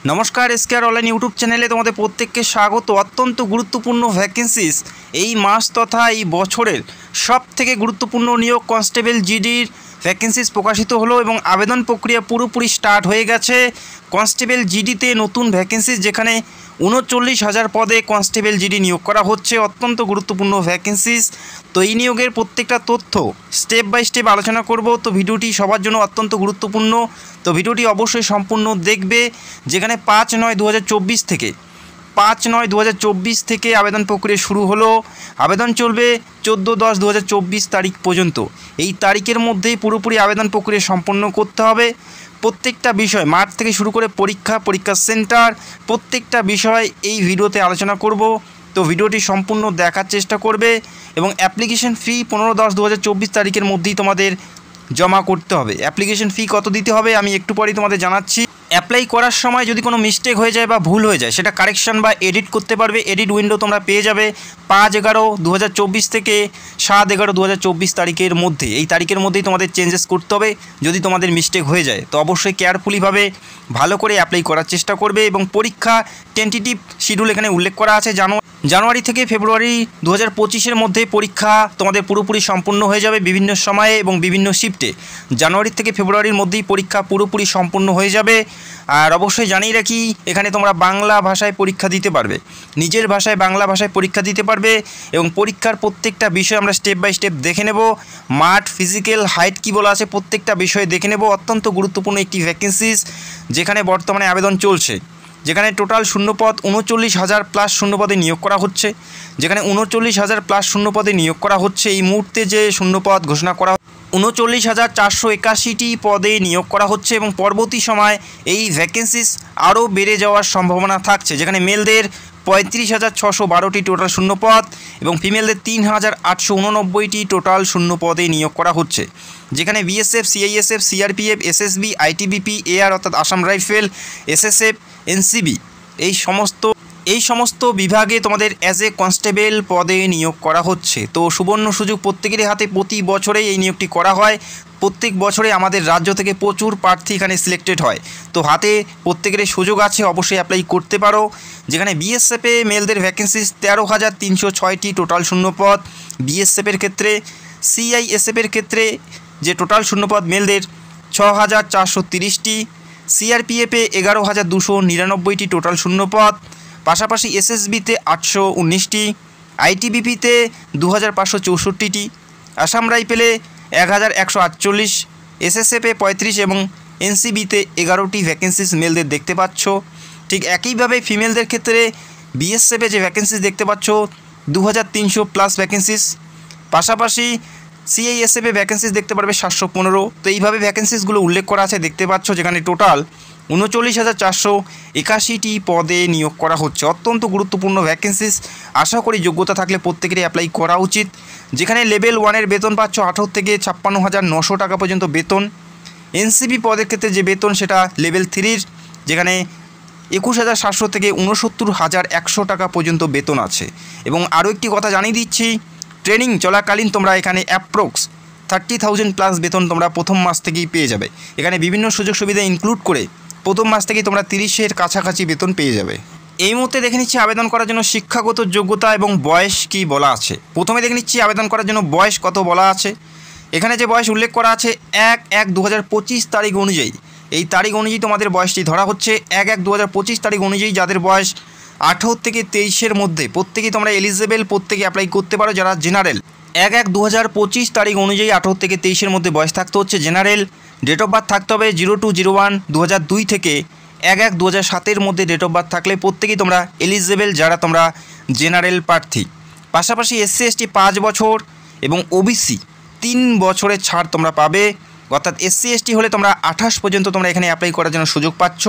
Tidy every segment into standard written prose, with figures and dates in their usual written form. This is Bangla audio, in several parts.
নমস্কার, এসকেআর অনলাইন ইউটিউব চ্যানেলে তোমাদের প্রত্যেককে স্বাগত। অত্যন্ত গুরুত্বপূর্ণ ভ্যাকেন্সিস এই মাস তথা এই বছরের সব থেকে গুরুত্বপূর্ণ নিয়োগ কনস্টেবল জিডির ভ্যাকেন্সিস প্রকাশিত হলো এবং আবেদন প্রক্রিয়া পুরোপুরি স্টার্ট হয়ে গেছে। কনস্টেবল জিডিতে নতুন ভ্যাকেন্সিস, যেখানে 39,000 পদে কনস্টেবল জিডি নিয়োগ করা হচ্ছে। অত্যন্ত গুরুত্বপূর্ণ ভ্যাকেন্সিস। তো এই নিয়োগের প্রত্যেকটা তথ্য স্টেপ বাই স্টেপ আলোচনা করব। তো ভিডিওটি সবার জন্য অত্যন্ত গুরুত্বপূর্ণ, তো ভিডিওটি অবশ্যই সম্পূর্ণ দেখবে। যেখানে 5/9/2024 থেকে আবেদন প্রক্রিয়া শুরু হলো। আবেদন চলবে 14/10/2024 তারিখ পর্যন্ত। এই তারিখের মধ্যেই পুরোপুরি আবেদন প্রক্রিয়া সম্পন্ন করতে হবে। প্রত্যেকটা বিষয় মাঠ থেকে শুরু করে পরীক্ষা সেন্টার প্রত্যেকটা বিষয় এই ভিডিওতে আলোচনা করব। তো ভিডিওটি সম্পূর্ণ দেখার চেষ্টা করবে এবং অ্যাপ্লিকেশন ফি 15/10/2024 তারিখের মধ্যেই তোমাদের জমা করতে হবে। অ্যাপ্লিকেশন ফি কত দিতে হবে আমি একটু পরেই তোমাদের জানাচ্ছি। অ্যাপ্লাই করার সময় যদি কোনো মিস্টেক হয়ে যায় বা ভুল হয়ে যায়, সেটা কারেকশন বা এডিট করতে পারবে। এডিট উইন্ডো তোমরা পেয়ে যাবে 5/11/2024 থেকে 7/11/2024 তারিখের মধ্যে। এই তারিখের মধ্যেই তোমাদের চেঞ্জেস করতে হবে। যদি তোমাদের মিস্টেক হয়ে যায় তো অবশ্যই কেয়ারফুলিভাবে ভালো করে অ্যাপ্লাই করার চেষ্টা করবে। এবং পরীক্ষা টেন্টেটিভ শিডিউল এখানে উল্লেখ করা আছে। জানুয়ারি থেকে ফেব্রুয়ারি 2025-এর মধ্যে পরীক্ষা তোমাদের পুরোপুরি সম্পূর্ণ হয়ে যাবে বিভিন্ন সময়ে এবং বিভিন্ন শিফটে। জানুয়ারি থেকে ফেব্রুয়ারির মধ্যেই পরীক্ষা পুরোপুরি সম্পূর্ণ হয়ে যাবে। আর অবশ্যই জানিয়ে রাখি, এখানে তোমরা বাংলা ভাষায় পরীক্ষা দিতে পারবে, নিজের ভাষায় বাংলা ভাষায় পরীক্ষা দিতে পারবে। এবং পরীক্ষার প্রত্যেকটা বিষয় আমরা স্টেপ বাই স্টেপ দেখে নেব। মাঠ, ফিজিক্যাল, হাইট কী বলা আছে প্রত্যেকটা বিষয়ে দেখে নেব। অত্যন্ত গুরুত্বপূর্ণ একটি ভ্যাকেন্সিস যেখানে বর্তমানে আবেদন চলছে। যেখানে টোটাল শূন্যপদ 39,000 প্লাস শূন্যপদে নিয়োগ করা হচ্ছে। যেখানে 39,000 প্লাস শূন্যপদে নিয়োগ করা হচ্ছে। এই মুহূর্তে যে শূন্যপদ ঘোষণা করা 39,481টি পদে নিয়োগ করা হচ্ছে এবং পরবর্তী সময় এই ভ্যাকেন্সিস আরও বেড়ে যাওয়ার সম্ভাবনা থাকছে। যেখানে মেলদের 35,612টি টোটাল শূন্যপদ এবং ফিমেলদের 3,889টি টোটাল শূন্যপদে নিয়োগ করা হচ্ছে। যেখানে BSF, CISF, CRPF, SSB, ITBP, AR অর্থাৎ আসাম রাইফেল, এসএসএফ, এনসিবি এই সমস্ত বিভাগে তোমাদের অ্যাজ এ কনস্টেবল পদে নিয়োগ করা হচ্ছে। তো সুবর্ণ সুযোগ প্রত্যেকেরই হাতে, প্রতি বছরেই এই নিয়োগটি করা হয়। প্রত্যেক বছরে আমাদের রাজ্য থেকে প্রচুর প্রার্থী এখানে সিলেক্টেড হয়। তো হাতে প্রত্যেকেরই সুযোগ আছে, অবশ্যই অ্যাপ্লাই করতে পারো। যেখানে বিএসএফে মেলদের ভ্যাকেন্সিস 13,306টি টোটাল শূন্যপদ বিএসএফের ক্ষেত্রে। সিআইএসএফের ক্ষেত্রে যে টোটাল শূন্যপদ মেলদের 6,430টি। সিআরপিএফে 11,299টি টোটাল শূন্যপদ। পাশাপাশি এসএসবিতে 819টি, আইটিবিপিতে 2,564টি, আসাম রাইফেলে 1,148, এসএসএফে 35 এবং এনসিবিতে 11টি ভ্যাকেন্সিস মেলদের দেখতে পাচ্ছ। ঠিক একইভাবে ফিমেলদের ক্ষেত্রে বিএসএফে যে ভ্যাকেন্সিস দেখতে পাচ্ছ 2,300 প্লাস ভ্যাকেন্সিস। পাশাপাশি সিআইএসএফে ভ্যাকেন্সিস দেখতে পারবে 715। তো এইভাবে ভ্যাকেন্সিসগুলো উল্লেখ করা আছে দেখতে পাচ্ছ। যেখানে টোটাল 39,481টি পদে নিয়োগ করা হচ্ছে। অত্যন্ত গুরুত্বপূর্ণ ভ্যাকেন্সিস। আশা করি যোগ্যতা থাকলে প্রত্যেকেরই অ্যাপ্লাই করা উচিত। যেখানে লেভেল 1-এর বেতন পাচ্ছ 18 থেকে 56,900 টাকা পর্যন্ত বেতন। এনসিবি পদের ক্ষেত্রে যে বেতন সেটা লেভেল 3-র, যেখানে 21,700 থেকে 69,100 টাকা পর্যন্ত বেতন আছে। এবং আরও একটি কথা জানিয়ে দিচ্ছি, ট্রেনিং চলাকালীন তোমরা এখানে অ্যাপ্রক্স 30,000 প্লাস বেতন তোমরা প্রথম মাস থেকেই পেয়ে যাবে। এখানে বিভিন্ন সুযোগ সুবিধা ইনক্লুড করে প্রথম মাস থেকেই তোমরা 30-এর কাছাকাছি বেতন পেয়ে যাবে। এই মুহূর্তে দেখে নিচ্ছি আবেদন করার জন্য শিক্ষাগত যোগ্যতা এবং বয়স কী বলা আছে। প্রথমে দেখে নিচ্ছি আবেদন করার জন্য বয়স কত বলা আছে। এখানে যে বয়স উল্লেখ করা আছে 1/1/2025 তারিখ অনুযায়ী, এই তারিখ অনুযায়ী তোমাদের বয়সটি ধরা হচ্ছে। 1/1/2025 তারিখ অনুযায়ী যাদের বয়স 18 থেকে 23-এর মধ্যে প্রত্যেকেই তোমরা এলিজেবল, প্রত্যেকে অ্যাপ্লাই করতে পারো। যারা জেনারেল 1/1/2025 তারিখ অনুযায়ী 18 থেকে 23-এর মধ্যে বয়স থাকতে হচ্ছে জেনারেল। ডেট অফ বার্থ থাকতে হবে 02/01/2002 থেকে 1/1/2007-এর মধ্যে ডেট অফ বার্থ থাকলে প্রত্যেকেই তোমরা এলিজেবল, যারা তোমরা জেনারেল প্রার্থী। পাশাপাশি এসসি এসটি 5 বছর এবং ওবিসি 3 বছরের ছাড় তোমরা পাবে। অর্থাৎ এসসি এসটি হলে তোমরা 28 পর্যন্ত তোমরা এখানে অ্যাপ্লাই করার জন্য সুযোগ পাচ্ছ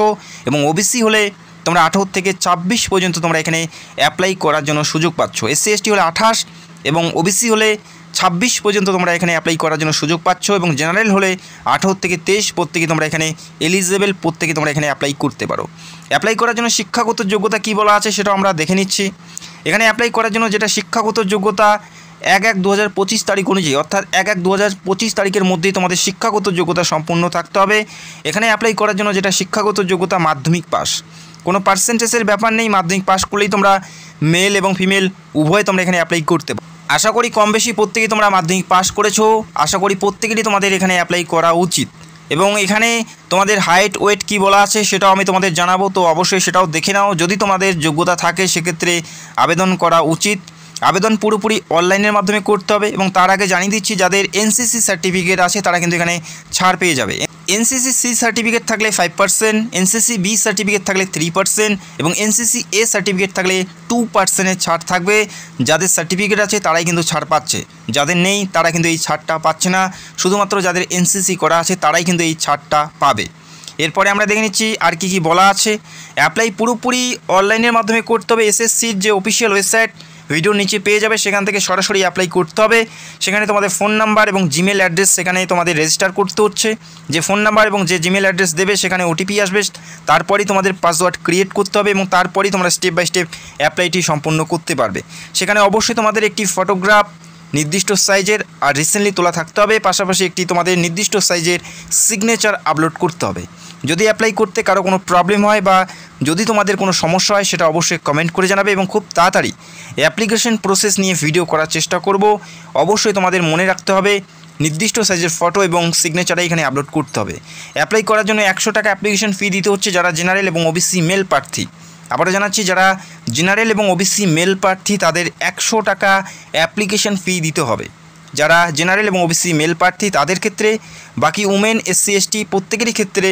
এবং ওবিসি হলে তোমরা 18 থেকে 26 পর্যন্ত তোমরা এখানে অ্যাপ্লাই করার জন্য সুযোগ পাচ্ছ। এসসি এসটি হলে 28 এবং ওবিসি হলে 26 পর্যন্ত তোমরা এখানে অ্যাপ্লাই করার জন্য সুযোগ পাচ্ছ এবং জেনারেল হলে 18 থেকে 23 প্রত্যেকে তোমরা এখানে এলিজেবল, প্রত্যেকে তোমরা এখানে অ্যাপ্লাই করতে পারো। অ্যাপ্লাই করার জন্য শিক্ষাগত যোগ্যতা কী বলা আছে সেটা আমরা দেখে নিচ্ছি। এখানে অ্যাপ্লাই করার জন্য যেটা শিক্ষাগত যোগ্যতা, 1/1/2025 তারিখ অনুযায়ী, অর্থাৎ 1/1/2025 তারিখের মধ্যেই তোমাদের শিক্ষাগত যোগ্যতা সম্পূর্ণ থাকতে হবে। এখানে অ্যাপ্লাই করার জন্য যেটা শিক্ষাগত যোগ্যতা মাধ্যমিক পাস, কোনো পার্সেন্টেজের ব্যাপার নেই, মাধ্যমিক পাস করলেই তোমরা মেল এবং ফিমেল উভয় তোমরা এখানে অ্যাপ্লাই করতে পারো। আশা করি কম বেশি প্রত্যেকেই তোমরা মাধ্যমিক পাস করেছো, আশা করি প্রত্যেকেরই তোমাদের এখানে অ্যাপ্লাই করা উচিত। এবং এখানে তোমাদের হাইট ওয়েট কি বলা আছে সেটাও আমি তোমাদের জানাবো, তো অবশ্যই সেটাও দেখে নাও। যদি তোমাদের যোগ্যতা থাকে সেক্ষেত্রে আবেদন করা উচিত। আবেদন পুরোপুরি অনলাইনের মাধ্যমে করতে হবে। এবং তার আগে জানিয়ে দিচ্ছি, যাদের এনসিসি সার্টিফিকেট আছে তারা কিন্তু এখানে ছাড় পেয়ে যাবে। এনসিসি সি সার্টিফিকেট থাকলে 5%, এনসিসি বি সার্টিফিকেট থাকলে 3% এবং এনসিসি এ সার্টিফিকেট থাকলে 2%-এর ছাড় থাকবে। যাদের সার্টিফিকেট আছে তারাই কিন্তু ছাড় পাচ্ছে, যাদের নেই তারা কিন্তু এই ছাড়টা পাচ্ছে না। শুধুমাত্র যাদের এনসিসি করা আছে তারাই কিন্তু এই ছাড়টা পাবে। এরপরে আমরা দেখে নিচ্ছি আর কি বলা আছে। অ্যাপ্লাই পুরোপুরি অনলাইনের মাধ্যমে করতে হবে। এসএসসির যে অফিসিয়াল ওয়েবসাইট ভিডিওর নিচে পেয়ে যাবে, সেখান থেকে সরাসরি অ্যাপ্লাই করতে হবে। সেখানে তোমাদের ফোন নাম্বার এবং জিমেল অ্যাড্রেস সেখানে তোমাদের রেজিস্টার করতে হচ্ছে। যে ফোন নাম্বার এবং যে জিমেল অ্যাড্রেস দেবে সেখানে ওটিপি আসবে, তারপরেই তোমাদের পাসওয়ার্ড ক্রিয়েট করতে হবে এবং তারপরেই তোমরা স্টেপ বাই স্টেপ অ্যাপ্লাইটি সম্পূর্ণ করতে পারবে। সেখানে অবশ্যই তোমাদের একটি ফটোগ্রাফ নির্দিষ্ট সাইজের আর রিসেন্টলি তোলা থাকতে হবে, পাশাপাশি একটি তোমাদের নির্দিষ্ট সাইজের সিগনেচার আপলোড করতে হবে। যদি অ্যাপ্লাই করতে কারো কোনো প্রবলেম হয় বা যদি তোমাদের কোনো সমস্যা হয় সেটা অবশ্যই কমেন্ট করে জানাবে এবং খুব তাড়াতাড়ি অ্যাপ্লিকেশন প্রসেস নিয়ে ভিডিও করার চেষ্টা করব। অবশ্যই তোমাদের মনে রাখতে হবে নির্দিষ্ট সাইজের ফটো এবং সিগনেচারই এখানে আপলোড করতে হবে। অ্যাপ্লাই করার জন্য 100 টাকা অ্যাপ্লিকেশন ফি দিতে হচ্ছে যারা জেনারেল এবং ওবিসি মেল প্রার্থী। আবারও জানাচ্ছি, যারা জেনারেল এবং ওবিসি মেল প্রার্থী তাদের 100 টাকা অ্যাপ্লিকেশন ফি দিতে হবে। যারা জেনারেল এবং ওবিসি মেল প্রার্থী তাদের ক্ষেত্রে, বাকি উমেন এসসি এসটি প্রত্যেকেরই ক্ষেত্রে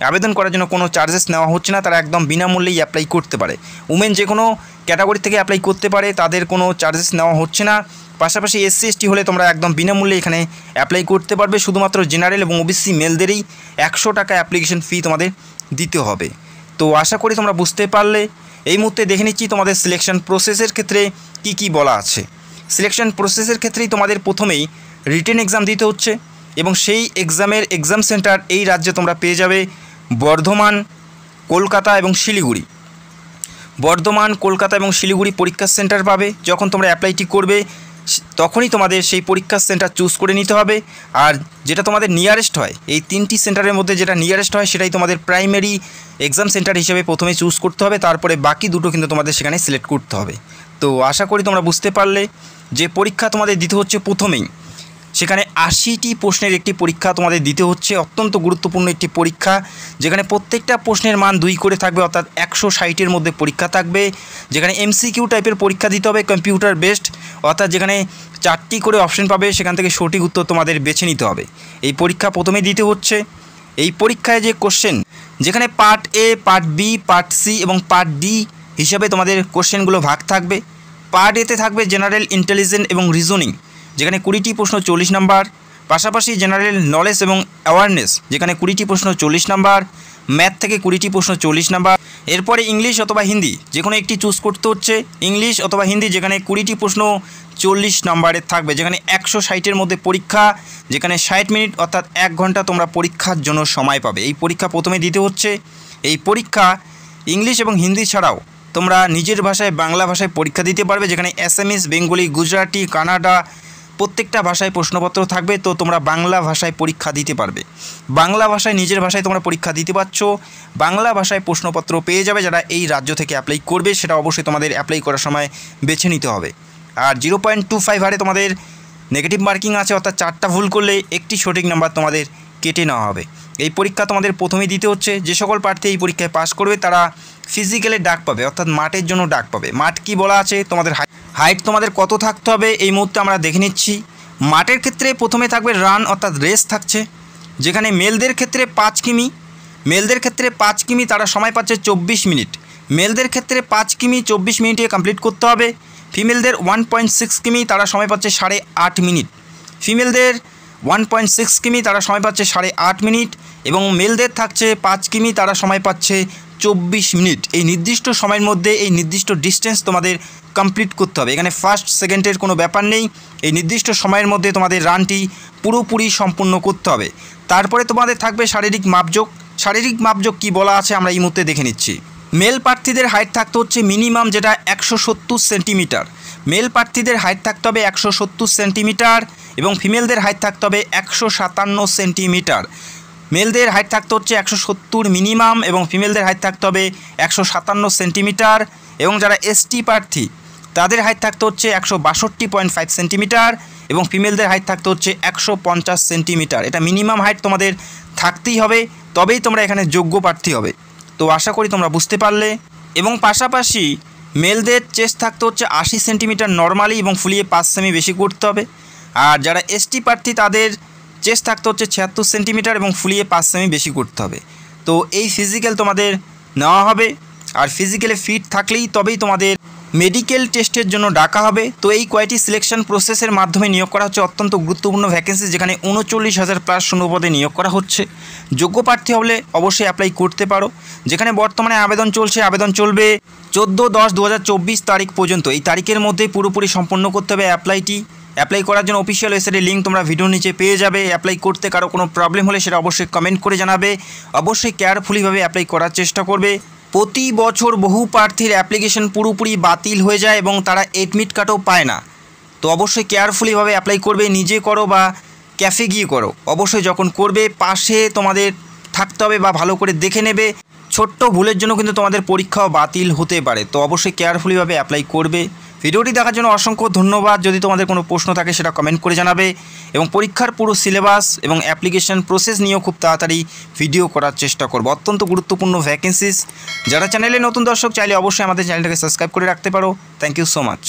আবেদন করার জন্য কোনো চার্জেস নেওয়া হচ্ছে না, তারা একদম বিনামূল্যেই অ্যাপ্লাই করতে পারে। উমেন যে কোনো ক্যাটাগরি থেকে অ্যাপ্লাই করতে পারে, তাদের কোনো চার্জেস নেওয়া হচ্ছে না। পাশাপাশি এসসি এসটি হলে তোমরা একদম বিনামূল্যে এখানে অ্যাপ্লাই করতে পারবে। শুধুমাত্র জেনারেল এবং ওবিসি মেলদেরই 100 টাকা অ্যাপ্লিকেশন ফি তোমাদের দিতে হবে। তো আশা করি তোমরা বুঝতে পারলে। এই মুহূর্তে দেখে নিচ্ছি তোমাদের সিলেকশন প্রসেসের ক্ষেত্রে কি বলা আছে। সিলেকশন প্রসেসের ক্ষেত্রেই তোমাদের প্রথমেই রিটেন এক্সাম দিতে হচ্ছে এবং সেই এক্সামের এক্সাম সেন্টার এই রাজ্যে তোমরা পেয়ে যাবে বর্ধমান, কলকাতা এবং শিলিগুড়ি। বর্ধমান, কলকাতা এবং শিলিগুড়ি পরীক্ষার সেন্টার পাবে। যখন তোমরা অ্যাপ্লাইটি করবে তখনই তোমাদের সেই পরীক্ষার সেন্টার চুজ করে নিতে হবে। আর যেটা তোমাদের নিয়ারেস্ট হয়, এই 3টি সেন্টারের মধ্যে যেটা নিয়ারেস্ট হয় সেটাই তোমাদের প্রাইমারি এক্সাম সেন্টার হিসেবে প্রথমে চুজ করতে হবে, তারপরে বাকি দুটো কিন্তু তোমাদের সেখানে সিলেক্ট করতে হবে। তো আশা করি তোমরা বুঝতে পারলে যে পরীক্ষা তোমাদের দিতে হচ্ছে প্রথমেই। সেখানে 80টি প্রশ্নের একটি পরীক্ষা তোমাদের দিতে হচ্ছে, অত্যন্ত গুরুত্বপূর্ণ একটি পরীক্ষা, যেখানে প্রত্যেকটা প্রশ্নের মান 2 করে থাকবে, অর্থাৎ 160-এর মধ্যে পরীক্ষা থাকবে। যেখানে এমসিকিউ টাইপের পরীক্ষা দিতে হবে, কম্পিউটার বেসড, অর্থাৎ যেখানে 4টি করে অপশন পাবে, সেখান থেকে সঠিক উত্তর তোমাদের বেছে নিতে হবে। এই পরীক্ষা প্রথমে দিতে হচ্ছে। এই পরীক্ষায় যে কোশ্চেন, যেখানে part A, part B, part C এবং পার্ট ডি হিসাবে তোমাদের কোশ্চেনগুলো ভাগ থাকবে। পার্ট এতে থাকবে জেনারেল ইন্টেলিজেন্স এবং রিজনিং, যেখানে 20টি প্রশ্ন 40 নাম্বার। পাশাপাশি জেনারেল নলেজ এবং অ্যাওয়ারনেস, যেখানে 20টি প্রশ্ন 40 নাম্বার। ম্যাথ থেকে 20টি প্রশ্ন 40 নাম্বার। এরপরে ইংলিশ অথবা হিন্দি যে কোনো একটি চুজ করতে হচ্ছে, ইংলিশ অথবা হিন্দি, যেখানে 20টি প্রশ্ন 40 নাম্বারের থাকবে, যেখানে 160-এর মধ্যে পরীক্ষা, যেখানে 60 মিনিট অর্থাৎ 1 ঘন্টা তোমরা পরীক্ষার জন্য সময় পাবে। এই পরীক্ষা প্রথমে দিতে হচ্ছে। এই পরীক্ষা ইংলিশ এবং হিন্দি ছাড়াও তোমরা নিজের ভাষায় বাংলা ভাষায় পরীক্ষা দিতে পারবে, যেখানে অ্যাসামিজ, বেঙ্গলি, গুজরাটি, কানাডা প্রত্যেকটা ভাষায় প্রশ্নপত্র থাকবে। তো তোমরা বাংলা ভাষায় পরীক্ষা দিতে পারবে। বাংলা ভাষায় নিজের ভাষায় তোমরা পরীক্ষা দিতে পারছো, বাংলা ভাষায় প্রশ্নপত্র পেয়ে যাবে। যারা এই রাজ্য থেকে অ্যাপ্লাই করবে সেটা অবশ্যই তোমাদের অ্যাপ্লাই করার সময় বেছে নিতে হবে। আর 0.25 হারে তোমাদের নেগেটিভ মার্কিং আছে, অর্থাৎ 4টা ভুল করলে একটি সঠিক নাম্বার তোমাদের কেটে নেওয়া হবে। এই পরীক্ষা তোমাদের প্রথমেই দিতে হচ্ছে। যে সকল প্রার্থী এই পরীক্ষায় পাস করবে তারা ফিজিক্যালে ডাক পাবে, অর্থাৎ মাঠের জন্য ডাক পাবে। মাঠ কি বলা আছে, তোমাদের হাইট তোমাদের কত থাকতে হবে এই মুহূর্তে আমরা দেখে নিচ্ছি। মাঠের ক্ষেত্রে প্রথমে থাকবে রান, অর্থাৎ রেস থাকছে, যেখানে মেলদের ক্ষেত্রে 5 কিমি, মেলদের ক্ষেত্রে 5 কিমি, তারা সময় পাচ্ছে 24 মিনিট। মেলদের ক্ষেত্রে 5 কিমি 24 মিনিটে কমপ্লিট করতে হবে। ফিমেলদের 1.6 কিমি, তারা সময় পাচ্ছে 8.5 মিনিট। ফিমেলদের 1.6 কিমি, তারা সময় পাচ্ছে 8.5 মিনিট এবং মেলদের থাকছে 5 কিমি, তারা সময় পাচ্ছে 24 মিনিট। এই নির্দিষ্ট সময়ের মধ্যে এই নির্দিষ্ট ডিস্টেন্স তোমাদের কমপ্লিট করতে হবে। এখানে ফার্স্ট সেকেন্ডের কোনো ব্যাপার নেই, এই নির্দিষ্ট সময়ের মধ্যে তোমাদের রানটি পুরোপুরি সম্পূর্ণ করতে হবে। তারপরে তোমাদের থাকবে শারীরিক মাপজোক। শারীরিক মাপজোক কী বলা আছে আমরা এই মুহূর্তে দেখে নিচ্ছি। মেল প্রার্থীদের হাইট থাকতে হচ্ছে মিনিমাম যেটা 170 সেন্টিমিটার, মেল প্রার্থীদের হাইট থাকতে হবে 170 সেন্টিমিটার এবং ফিমেলদের হাইট থাকতে হবে 157 সেন্টিমিটার। মেলদের হাইট থাকতে হচ্ছে 170 মিনিমাম এবং ফিমেলদের হাইট থাকতে হবে 157 সেন্টিমিটার। এবং যারা এসটি প্রার্থী তাদের হাইট থাকতে হচ্ছে 162.5 সেন্টিমিটার এবং ফিমেলদের হাইট থাকতে হচ্ছে 150 সেন্টিমিটার। এটা মিনিমাম হাইট তোমাদের থাকতেই হবে, তবেই তোমরা এখানে যোগ্য প্রার্থী হবে। তো আশা করি তোমরা বুঝতে পারলে। এবং পাশাপাশি মেলদের চেস্ট থাকতে হচ্ছে 80 সেন্টিমিটার নর্মালি এবং ফুলিয়ে 5 সেমি বেশি করতে হবে। আর যারা এসটি প্রার্থী তাদের চেস্ট থাকতে হচ্ছে 76 সেন্টিমিটার এবং ফুলিয়ে 5 সেমি বেশি করতে হবে। তো এই ফিজিক্যাল তোমাদের নেওয়া হবে, আর ফিজিক্যালে ফিট থাকলেই তবেই তোমাদের মেডিকেল টেস্টের জন্য ডাকা হবে। তো এই কয়টি সিলেকশন প্রসেসের মাধ্যমে নিয়োগ করা হচ্ছে অত্যন্ত গুরুত্বপূর্ণ ভ্যাকেন্সি, যেখানে 39,000 প্লাস শূন্য পদে নিয়োগ করা হচ্ছে। যোগ্য প্রার্থী হলে অবশ্যই অ্যাপ্লাই করতে পারো। যেখানে বর্তমানে আবেদন চলছে, আবেদন চলবে 14/10/2024 তারিখ পর্যন্ত। এই তারিখের মধ্যেই পুরোপুরি সম্পন্ন করতে হবে অ্যাপ্লাইটি। অ্যাপ্লাই করার জন্য অফিসিয়াল ওয়েবসাইটের লিঙ্ক তোমরা ভিডিওর নিচে পেয়ে যাবে। অ্যাপ্লাই করতে কারো কোনো প্রবলেম হলে সেটা অবশ্যই কমেন্ট করে জানাবে। অবশ্যই কেয়ারফুলিভাবে অ্যাপ্লাই করার চেষ্টা করবে। প্রতি বছর বহু প্রার্থীর অ্যাপ্লিকেশন পুরোপুরি বাতিল হয়ে যায় এবং তারা এডমিট কার্ডও পায় না। তো অবশ্যই কেয়ারফুলিভাবে অ্যাপ্লাই করবে, নিজে করো বা ক্যাফে গিয়ে করো। অবশ্যই যখন করবে পাশে তোমাদের থাকতে হবে বা ভালো করে দেখে নেবে। ছোট্ট ভুলের জন্য কিন্তু তোমাদের পরীক্ষাও বাতিল হতে পারে। তো অবশ্যই কেয়ারফুলিভাবে অ্যাপ্লাই করবে। ভিডিওটি দেখার জন্য অসংখ্য ধন্যবাদ। যদি তোমাদের কোনো প্রশ্ন থাকে সেটা কমেন্ট করে জানাবে এবং পরীক্ষার পুরো সিলেবাস এবং অ্যাপ্লিকেশন প্রসেস নিয়েও খুব তাড়াতাড়ি ভিডিও করার চেষ্টা করব। অত্যন্ত গুরুত্বপূর্ণ ভ্যাকেন্সিস। যারা চ্যানেলে নতুন দর্শক চাইলে অবশ্যই আমাদের চ্যানেলটাকে সাবস্ক্রাইব করে রাখতে পারো। Thank you so much.